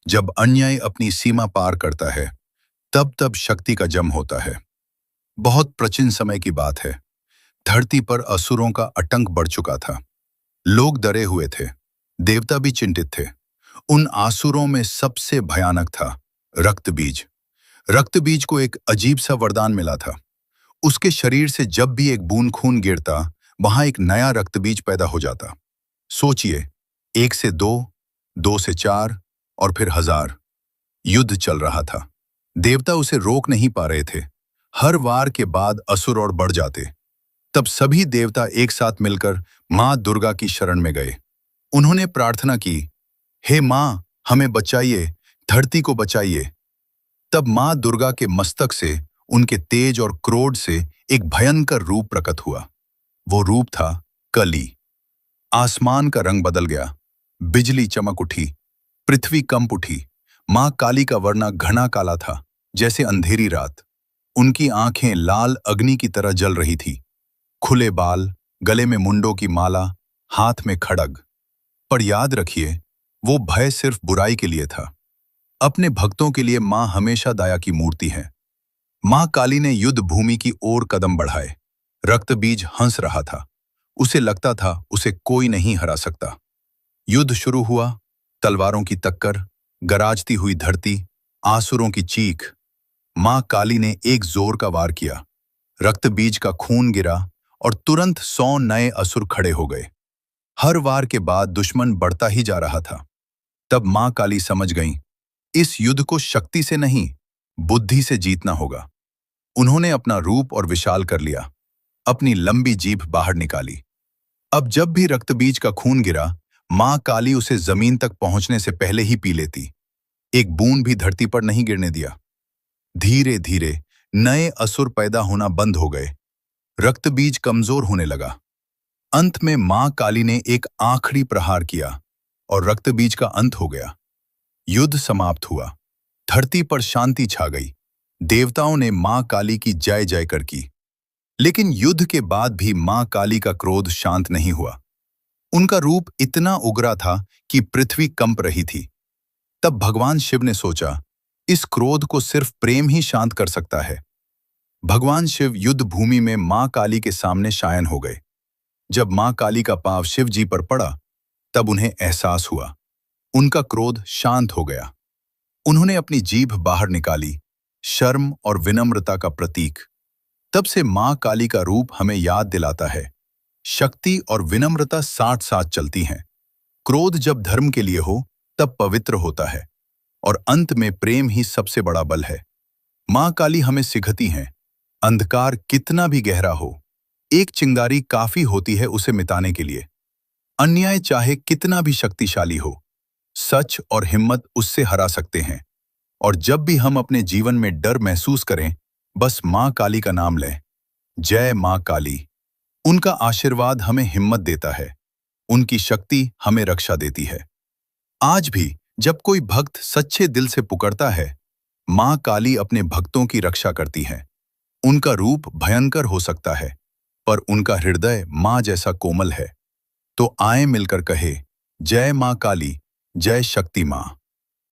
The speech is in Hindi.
जब अन्याय अपनी सीमा पार करता है, तब तब शक्ति का जम होता है। बहुत प्राचीन समय की बात है। धरती पर असुरों का आतंक बढ़ चुका था। लोग डरे हुए थे। देवता भी चिंतित थे। उन आसुरों में सबसे भयानक था रक्तबीज। रक्तबीज को एक अजीब सा वरदान मिला था। उसके शरीर से जब भी एक बूंद खून गिरता, वहां एक नया रक्तबीज पैदा हो जाता। सोचिए, 1 से 2, 2 से 4 और फिर 1000। युद्ध चल रहा था। देवता उसे रोक नहीं पा रहे थे। हर वार के बाद असुर और बढ़ जाते। तब सभी देवता एक साथ मिलकर मां दुर्गा की शरण में गए। उन्होंने प्रार्थना की, हे मां, हमें बचाइए, धरती को बचाइए। तब मां दुर्गा के मस्तक से, उनके तेज और क्रोध से एक भयंकर रूप प्रकट हुआ। वो रूप था कली। आसमान का रंग बदल गया। बिजली चमक उठी। पृथ्वी कंप उठी। मां काली का वरना घना काला था, जैसे अंधेरी रात। उनकी आंखें लाल अग्नि की तरह जल रही थी। खुले बाल, गले में मुंडों की माला, हाथ में खड़ग। पर याद रखिए, वो भय सिर्फ बुराई के लिए था। अपने भक्तों के लिए मां हमेशा दया की मूर्ति है। मां काली ने युद्ध भूमि की ओर कदम बढ़ाए। रक्तबीज हंस रहा था। उसे लगता था उसे कोई नहीं हरा सकता। युद्ध शुरू हुआ। तलवारों की टक्कर, गराजती हुई धरती, आसुरों की चीख। मां काली ने एक जोर का वार किया। रक्तबीज का खून गिरा और तुरंत 100 नए असुर खड़े हो गए। हर वार के बाद दुश्मन बढ़ता ही जा रहा था। तब मां काली समझ गईं, इस युद्ध को शक्ति से नहीं, बुद्धि से जीतना होगा। उन्होंने अपना रूप और विशाल कर लिया। अपनी लंबी जीभ बाहर निकाली। अब जब भी रक्तबीज का खून गिरा, मां काली उसे जमीन तक पहुंचने से पहले ही पी लेती। एक बूंद भी धरती पर नहीं गिरने दिया। धीरे धीरे नए असुर पैदा होना बंद हो गए। रक्तबीज कमजोर होने लगा। अंत में मां काली ने एक आखिरी प्रहार किया और रक्तबीज का अंत हो गया। युद्ध समाप्त हुआ। धरती पर शांति छा गई। देवताओं ने मां काली की जय जय कर की। लेकिन युद्ध के बाद भी मां काली का क्रोध शांत नहीं हुआ। उनका रूप इतना उग्रा था कि पृथ्वी कंप रही थी। तब भगवान शिव ने सोचा, इस क्रोध को सिर्फ प्रेम ही शांत कर सकता है। भगवान शिव युद्ध भूमि में मां काली के सामने शायन हो गए। जब मां काली का पांव शिव जी पर पड़ा, तब उन्हें एहसास हुआ, उनका क्रोध शांत हो गया। उन्होंने अपनी जीभ बाहर निकाली, शर्म और विनम्रता का प्रतीक। तब से मां काली का रूप हमें याद दिलाता है, शक्ति और विनम्रता साथ साथ चलती हैं। क्रोध जब धर्म के लिए हो, तब पवित्र होता है और अंत में प्रेम ही सबसे बड़ा बल है। मां काली हमें सिखाती हैं, अंधकार कितना भी गहरा हो, एक चिंगारी काफी होती है उसे मिटाने के लिए। अन्याय चाहे कितना भी शक्तिशाली हो, सच और हिम्मत उससे हरा सकते हैं। और जब भी हम अपने जीवन में डर महसूस करें, बस मां काली का नाम लें। जय मां काली। उनका आशीर्वाद हमें हिम्मत देता है। उनकी शक्ति हमें रक्षा देती है। आज भी जब कोई भक्त सच्चे दिल से पुकारता है, मां काली अपने भक्तों की रक्षा करती हैं। उनका रूप भयंकर हो सकता है, पर उनका हृदय मां जैसा कोमल है। तो आए मिलकर कहे, जय मां काली, जय शक्ति मां।